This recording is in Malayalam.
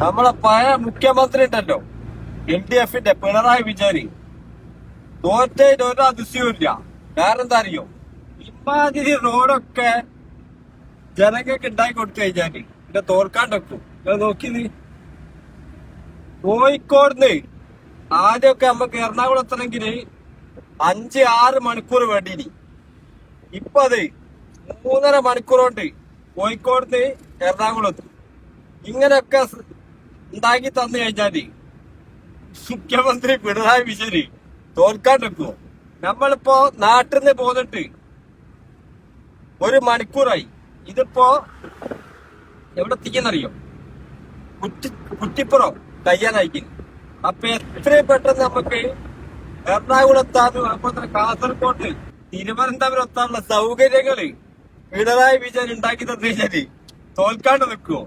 നമ്മളെ പഴയ മുഖ്യമന്ത്രി ഉണ്ടല്ലോ LDF-ന്റെ പിണറായി വിജയന് തോറ്റേറ്റ് ഒരു അതിശയമില്ല. കാരണം എന്താ അറിയോ, ഇമാതിരി റോഡൊക്കെ ജനങ്ങൾക്ക് ഉണ്ടാക്കി കൊടുത്തു കഴിഞ്ഞാല് പിന്നെ തോൽക്കാണ്ടൊക്കും. നോക്കി നീ കോഴിക്കോടിന്ന് ആദ്യമൊക്കെ നമുക്ക് എറണാകുളം എത്തണമെങ്കില് 5-6 മണിക്കൂർ വേണ്ടിനി. ഇപ്പൊ അത് 3.5 മണിക്കൂർ കൊണ്ട് കോഴിക്കോടിന്ന് എറണാകുളം എത്തും. ഇങ്ങനെയൊക്കെ ഉണ്ടാക്കി തന്നു കഴിഞ്ഞാല് മുഖ്യമന്ത്രി പിണറായി വിജയന് തോൽക്കാണ്ടിരിക്കുമോ? നമ്മളിപ്പോ നാട്ടിൽ നിന്ന് പോന്നിട്ട് 1 മണിക്കൂറായി. ഇതിപ്പോ എവിടെ എത്തിക്കുന്നറിയോ? കുറ്റിപ്പുറം കയ്യാനായിക്കും. അപ്പൊ എത്രയും പെട്ടെന്ന് നമുക്ക് എറണാകുളം എത്താനും അതുപോലെ കാസർഗോഡ് തിരുവനന്തപുരം എത്താനുള്ള സൗകര്യങ്ങള് പിണറായി വിജയൻ ഉണ്ടാക്കി തന്നു കഴിഞ്ഞാല് തോൽക്കാണ്ട് നിൽക്കുമോ?